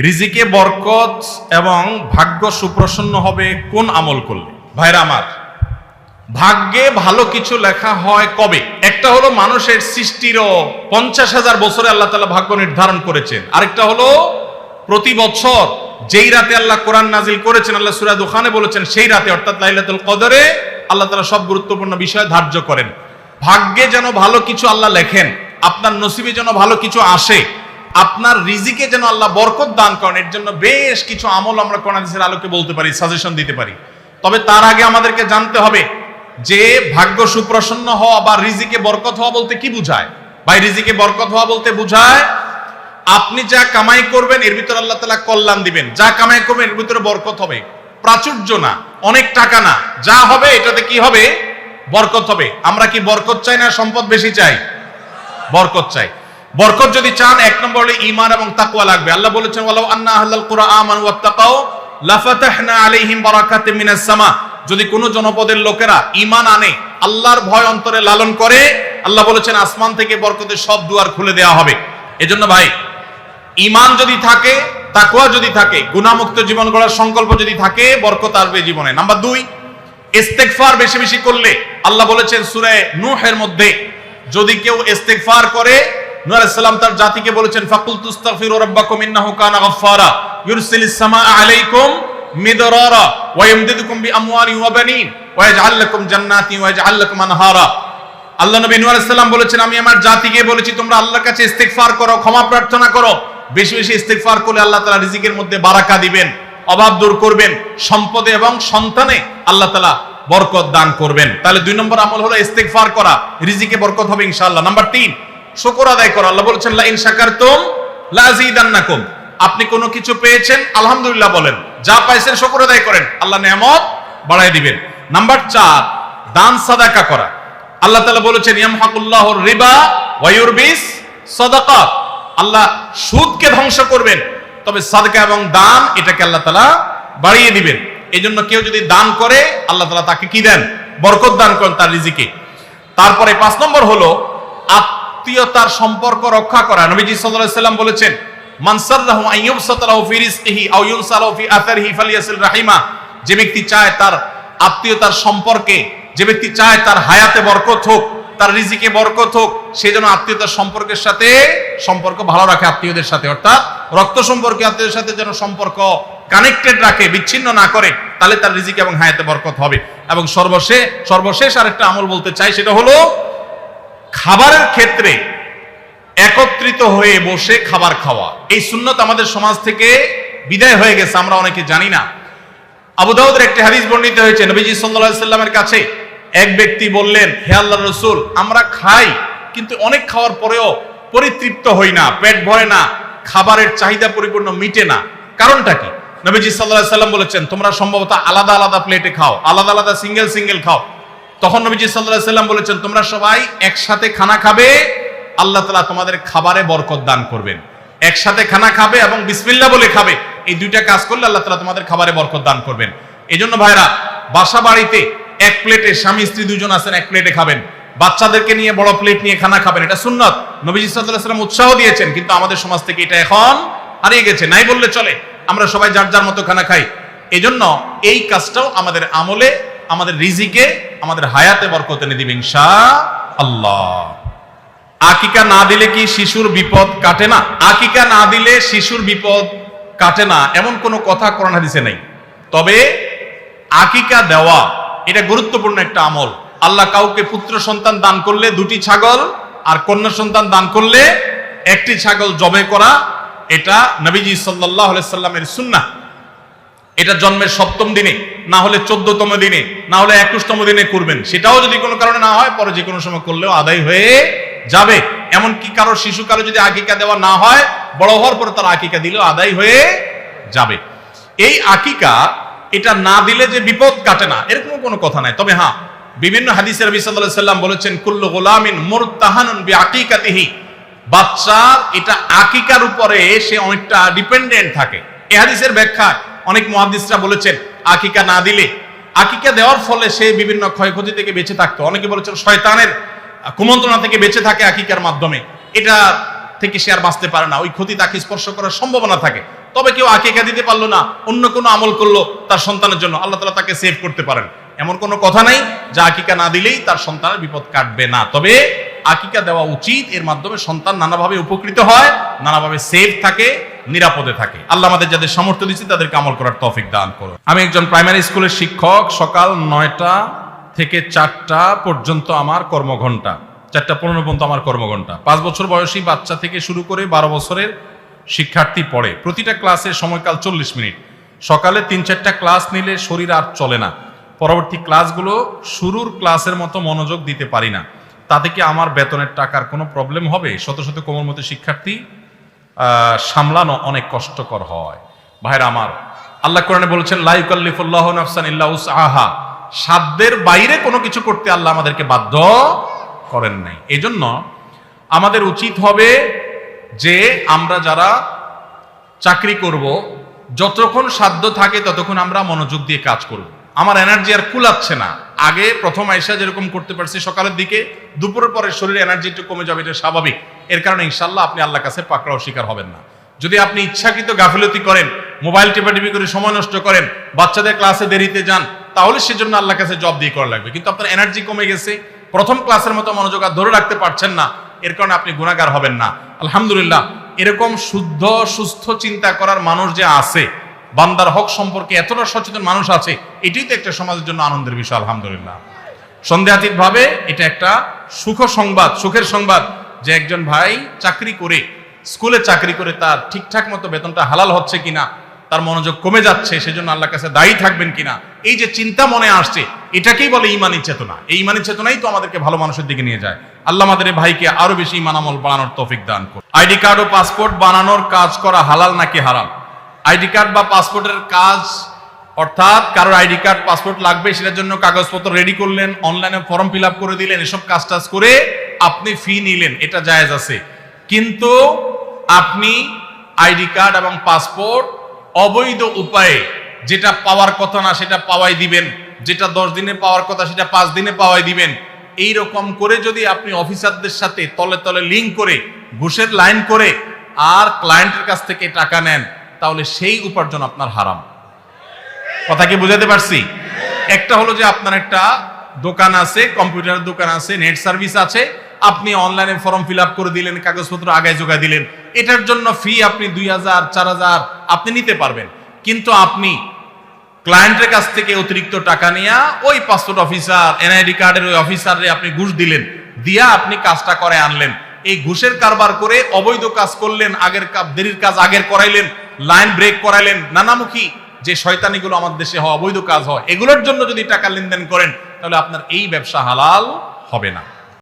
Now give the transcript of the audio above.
রিজিকে বরকত এবং ভাগ্য সুপ্রসন্ন হবে কোন আমল করলে? ভাইরা আমার, ভাগ্যে ভালো কিছু লেখা হয় কবে? একটা হলো মানুষের সৃষ্টিরও 50,000 বছরে আল্লাহ তাআলা ভাগ্য নির্ধারণ করেছেন। আরেকটা হলো প্রতি বছর যেই রাতে আল্লাহ কোরআন নাজিল করেছেন, আল্লাহ সূরা দুখানে বলেছেন সেই রাতে অর্থাৎ লাইলাতুল কদরে আল্লাহ তাআলা সব গুরুত্বপূর্ণ বিষয় ধার্য করেন। ভাগ্যে যেন ভালো কিছু আল্লাহ লেখেন, আপনার নসিবে যেন ভালো কিছু আসে, আপনার রিজিকে যেন আল্লাহ বরকত দান করেন, এর জন্য বেশ কিছু আমল আমরা কোরআন হাদিসের আলোকে বলতে পারি, সাজেশন দিতে পারি। তবে তার আগে আমাদেরকে জানতে হবে যে ভাগ্য সুপ্রসন্ন হওয়া বা রিজিকে বরকত হওয়া বলতে কি বুঝায়। ভাই, রিজিকে বরকত হওয়া বলতে বুঝায় আপনি যা কামাই করবেন এর ভিতরে আল্লাহ তাআলা কল্যাণ দিবেন, যা কামাই করবেন এর ভিতরে বরকত হবে। প্রাচুর্য না, অনেক টাকা না, যা হবে এটাতে কি হবে? বরকত হবে। আমরা কি বরকত চাই না সম্পদ বেশি চাই? বরকত চাই। বরকত যদি চান, এক নম্বর হলো ঈমান এবং তাকওয়া লাগবে। আল্লাহ বলেছেন ওয়ালাউ আন্না আহলাল কুরআ আমানু ওয়াত্তাকাউ লাফাতাহনা আলাইহিম বারাকাতিম মিনাস সামা। যদি কোন জনপদের লোকেরা ঈমান আনে, আল্লাহর ভয় অন্তরে লালন করে, আল্লাহ বলেছেন আসমান থেকে বরকতের সব দুয়ার খুলে দেওয়া হবে। এজন্য ভাই, ঈমান যদি থাকে, তাকওয়া যদি থাকে, গুনাহমুক্ত জীবন গড়ার সংকল্প যদি থাকে, বরকত আসবে জীবনে। নাম্বার 2, ইস্তেগফার বেশি বেশি করলে। আল্লাহ বলেছেন সূরা নূহের মধ্যে, যদি কেউ ইস্তেগফার করে, নূহ আলাইহিস সালাম তার জাতিকে বলেছেন ফাকুল তুস্তাগফিরু রাব্বাকুম ইন্নাহু কানা গাফফারা ইউরসিলিস সামাআ আলাইকুম মিদরারা ওয়া ইয়ামদিদুকুম বিআমওয়ালিন ওয়া বানিন ওয়া ইয়াজআল লাকুম জান্নাতিন ওয়া ইয়াজআল লাকুম আনহারা। আল্লাহ নবী নূহ আলাইহিস সালাম বলেছেন, আমি আমার জাতিকে বলেছি তোমরা আল্লাহর কাছে ইস্তেগফার করো, ক্ষমা প্রার্থনা করো। বেশি বেশি ইস্তেগফার করলে আল্লাহ তাআলা রিজিকের মধ্যে বারাকা দিবেন, অভাব দূর করবেন, সম্পদে এবং সন্তানে আল্লাহ তাআলা বরকত দান করবেন। তাহলে 2 নম্বর আমল হলো ইস্তেগফার করা, রিজিকে বরকত হবে ইনশাআল্লাহ। নাম্বার 3, শুকর আদায় করা। আল্লাহ বলেছেন লা ইন শাকারতুম লা আযীদান্নাকুম। আপনি কোনো কিছু পেয়েছেন, আলহামদুলিল্লাহ বলেন, যা পাইছেন শুকর আদায় করেন, আল্লাহ নিয়ামত বাড়ায় দিবেন। নাম্বার 4, দান সাদাকা করা। আল্লাহ তাআলা বলেছেন ইয়ামহাকুল্লাহুর রিবা ওয়া ইউরবিস সাদাকাত। আল্লাহ সুদকে ধ্বংস করবেন, তবে সাদকা এবং দান এটাকে আল্লাহ তাআলা বাড়িয়ে দিবেন। এইজন্য কেউ যদি দান করে, আল্লাহ তাআলা তাকে কি দেন? বরকত দান করেন তার রিজিকে। তারপরে 5 নম্বর হলো আত্মীয়তার সম্পর্ক রক্ষা করা। নবীজি সাল্লাল্লাহু আলাইহি ওয়াসাল্লাম বলেছেন মান সাররাহু আন ইউবসাতা লাহু ফি রিজকিহি আও ইউনসালাহু ফি আথারিহি ফালিয়াসিল রাহিমা। যে ব্যক্তি চায় তার আত্মীয়তার সম্পর্কে, যে ব্যক্তি চায় তার হায়াতে বরকত হোক, তার রিজিকে বরকত হোক, সে যেন আত্মীয়তার সম্পর্কের সাথে সম্পর্ক ভালো রাখে, আত্মীয়দের সাথে, অর্থাৎ রক্ত সম্পর্কে আত্মীয়দের সাথে যেন সম্পর্ক কানেক্টেড রাখে, বিচ্ছিন্ন না করে, তাহলে তার রিজিকে এবং হায়াতে বরকত হবে। এবং সর্বশেষ আরেকটা আমল বলতে চাই, সেটা হলো খাবারের ক্ষেত্রে একত্রিত হয়ে বসে খাবার খাওয়া। এই সুন্নত আমাদের সমাজ থেকে বিদায় হয়ে গেছে, আমরা অনেকে জানি না। আবু দাউদের একটি হাদিস বর্ণিত হয়েছে, নবীজি সাল্লাল্লাহু আলাইহি সাল্লামের কাছে এক ব্যক্তি বললেন, হে আল্লাহর রাসূল, আমরা খাই কিন্তু অনেক খাওয়ার পরেও পরিতৃপ্ত হই না, পেট ভরে না, খাবারের চাহিদা পরিপূর্ণ মিটে না, কারণটা কি? নবীজি সাল্লাল্লাহু আলাইহি সাল্লাম বলেছেন তোমরা সম্ভবত আলাদা আলাদা প্লেটে খাও, আলাদা আলাদা সিঙ্গেল খাও। তখন নবীজি সাল্লাল্লাহু আলাইহি সাল্লাম বলেছেন তোমরা সবাই একসাথে খানা খাবে, আল্লাহ তাআলা তোমাদের খাবারে বরকত দান করবেন। একসাথে খানা খাবে এবং বিসমিল্লাহ বলে খাবে, এই 2টা কাজ করলে আল্লাহ তাআলা তোমাদের খাবারে বরকত দান করবেন। এজন্য ভাইরা, বাসা বাড়িতে এক প্লেটে স্বামী স্ত্রী 2 জন আছেন, এক প্লেটে খাবেন। বাচ্চাদেরকে নিয়ে বড় প্লেট নিয়ে খানা খাবেন, এটা সুন্নাত। নবীজি সাল্লাল্লাহু আলাইহি ওয়াসাল্লাম উৎসাহ দিয়েছেন, কিন্তু আমাদের সমাজ থেকে এটা এখন হারিয়ে গেছে, নাই বললে চলে। আমরা সবাই যার যার মতো খানা খাই। এজন্য এই কাজটাও আমাদের আমলে, আমাদের রিজিকে, আমাদের হায়াতে বরকত এনে দিবে ইনশাআল্লাহ। আকিকা না দিলে কি শিশুর বিপদ কাটে না? আকিকা না দিলে শিশুর বিপদ কাটে না এমন কোনো কথা কোরআন হাদিসে নেই। তবে আকিকা দেওয়া এটা গুরুত্বপূর্ণ একটা আমল। আল্লাহ কাউকে পুত্র সন্তান দান করলে 2টি ছাগল, আর কন্যা সন্তান দান করলে 1টি ছাগল জবে করা, এটা নবীজি সাল্লাল্লাহু আলাইহি সাল্লামের সুন্নাহ। এটা জন্মের 7ম দিনে, না হলে 14তম দিনে, না হলে 21তম দিনে করবেন। সেটাও যদি কোনো কারণে না হয়, পরে যে কোনো সময় করলেও আদায় হয়ে যাবে। এমনকি কারো শিশুকালে যদি আকিকা দেওয়া না হয়, বড় হওয়ার পর তার আকিকা দিলেও আদায় হয়ে যাবে। এই আকিকা এটা না দিলে যে বিপদ কাটে না এরকম কোনো কথা নাই। তবে হ্যাঁ, বিভিন্ন হাদিসে নবী সাল্লাল্লাহু আলাইহি সাল্লাম বলেছেন কুল্লু গুলামিন মুরতাহানুন বিআকিকাতিহি। বাচ্চার এটা আকিকার উপরে সে অনেকটা ডিপেন্ডেন্ট থাকে। এই হাদিসের ব্যাখ্যা অনেক মুহাদ্দিসরা বলেছেন আকিকা না দিলে, আকিকা দেওয়ার ফলে সে বিভিন্ন ক্ষয়ক্ষতি থেকে বেঁচে থাকতো। অনেকে বলেছেন শয়তানের কুমন্ত্রণা থেকে বেঁচে থাকে আকিকার মাধ্যমে, এটা থেকে সে আর বাঁচতে পারে না, ওই ক্ষতি তাকে স্পর্শ করার সম্ভাবনা থাকে। তবে কেউ আকিকা দিতে পারলো না, অন্য কোনো আমল করলো তার সন্তানের জন্য, আল্লাহ তাআলা তাকে সেভ করতে পারেন। এমন কোনো কথা নাই যে আকিকা না দিলেই তার সন্তানের বিপদ কাটবে না। তবে আকিকা দেওয়া উচিত, এর মাধ্যমে সন্তান নানাভাবে উপকৃত হয়, নানাভাবে সেফ থাকে, নিরাপদে থাকে। আল্লাহ আমাদের যাদের সামর্থ্য দিচ্ছে তাদেরকে আমল করার তৌফিক দান করুন। আমি একজন প্রাইমারি স্কুলের শিক্ষক। সকাল 9টা থেকে 4টা পর্যন্ত আমার কর্মঘণ্টা, 4টা 15 পর্যন্ত আমার কর্মঘণ্টা। 5 বছর বয়সী বাচ্চা থেকে শুরু করে 12 বছরের শিক্ষার্থী পড়ে। প্রতিটা ক্লাসের সময়কাল 40 মিনিট। সকালে 3-4টা ক্লাস নিলে শরীর আর চলে না। পরবর্তী ক্লাসগুলো শুরুর ক্লাসের মতো মনোযোগ দিতে পারি না। তাতে কি আমার বেতনের টাকার কোনো প্রবলেম হবে? শত শত কোমলমতি শিক্ষার্থী সামলানো অনেক কষ্টকর হয়। ভাইরা আমার, আল্লাহ কোরআনে বলেছেন লা ইউকাল্লিফুল্লাহু নাফসান ইল্লা উসআহা। সাধ্যের বাইরে কোনো কিছু করতে আল্লাহ আমাদেরকে বাধ্য করেন নাই। এজন্য আমাদের উচিত হবে যে আমরা যারা চাকরি করব, যতক্ষণ সাধ্য থাকে ততক্ষণ আমরা মনোযোগ দিয়ে কাজ করব। আমার এনার্জি আর কুলাচ্ছে না। আগে প্রথম আইসা যেরকম করতে পারছি সকালের দিকে, দুপুরের পরে শরীরে এনার্জি একটু কমে যাবে, এটা স্বাভাবিক। এর কারণে ইনশাল্লাহ আপনি আল্লাহর কাছে পাকড়াও শিকার হবেন না। যদি আপনি ইচ্ছাকৃত গাফিলতি করেন, মোবাইল টিপাটিপি করে সময় নষ্ট করেন, বাচ্চাদের ক্লাসে দেরিতে যান, তাহলে সেজন্য আল্লাহর কাছে জব দিয়ে করা লাগবে। কিন্তু আপনার এনার্জি কমে গেছে, প্রথম ক্লাসের মতো মনোযোগ আর ধরে রাখতে পারছেন না, এর কারণে আপনি গুনাহগার হবেন না। আলহামদুলিল্লাহ, এরকম শুদ্ধ সুস্থ চিন্তা করার মানুষ যে আছে, বান্দার হক সম্পর্কে এতটা সচেতন মানুষ আছে, এটাই তো একটা সমাজের জন্য আনন্দের বিষয়। আলহামদুলিল্লাহ, সন্দেহাতীত ভাবে এটা একটা সুখের সংবাদ যে একজন ভাই চাকরি করে, স্কুলে চাকরি করে তার ঠিকঠাক মতো বেতনটা হালাল হচ্ছে কিনা, তার মনোযোগ কমে যাচ্ছে, সেজন্য আল্লাহর কাছে দায়ী থাকবেন কিনা, এই যে চিন্তা মনে আসছে, এটাকেই বলে ঈমানী চেতনা। এই ঈমানী চেতনাই তো আমাদেরকে ভালো মানুষের দিকে নিয়ে যায়। আল্লাহ আমাদের এই ভাইকে আরো বেশি ঈমান আমল বানানোর তৌফিক দান করুন। আইডি কার্ড ও পাসপোর্ট বানানোর কাজ করা হালাল নাকি হারাম? আইডি কার্ড বা পাসপোর্টের কাজ, অর্থাৎ কারোর আইডি কার্ড পাসপোর্ট লাগবে, সেটার জন্য কাগজপত্র রেডি করলেন, অনলাইনে ফর্ম ফিল আপ করে দিলেন, এসব কাজ করে আপনি ফি নিলেন, এটা জায়েজ আছে। কিন্তু আপনি আইডি কার্ড এবং পাসপোর্ট অবৈধ উপায়ে, যেটা পাওয়ার কথা না সেটা পাওয়াই দিবেন, যেটা 10 দিনে পাওয়ার কথা সেটা 5 দিনে পাওয়াই দিবেন, এই রকম করে যদি আপনি অফিসারদের সাথে তলে তলে লিঙ্ক করে, ঘুষের লাইন করে আর ক্লায়েন্টের কাছ থেকে টাকা নেন, তাহলে সেই উপার্জন আপনার হারাম। কথা কি বুঝাতে পারছি? একটা হলো যে আপনার একটা দোকান আছে, কম্পিউটারের দোকান আছে, নেট সার্ভিস আছে, আপনি অনলাইনে ফর্ম ফিল আপ করে দিলেন, কাগজপত্র আগায় জোগায় দিলেন, এটার জন্য ফি আপনি 2000 4000 আপনি নিতে পারবেন। কিন্তু আপনি ক্লায়েন্টের কাছ থেকে অতিরিক্ত টাকা নিয়ে ওই পাসপোর্ট অফিসার, এনআইডি কার্ডের ওই অফিসারে আপনি ঘুষ দিলেন, দিয়া আপনি কাজটা করে আনলেন। এই ঘুষের কারবার করে অবৈধ কাজ করলেন, দেরির কাজ আগের করাইলেন, লাইন ব্রেক করাইলেন, নানামুখী যে শয়তানিগুলো আমাদের দেশে হয়, অবৈধ কাজ হয়, এগুলোর জন্য যদি টাকা লেনদেন করেন, তাহলে আপনার এই ব্যবসা হালাল হবে না।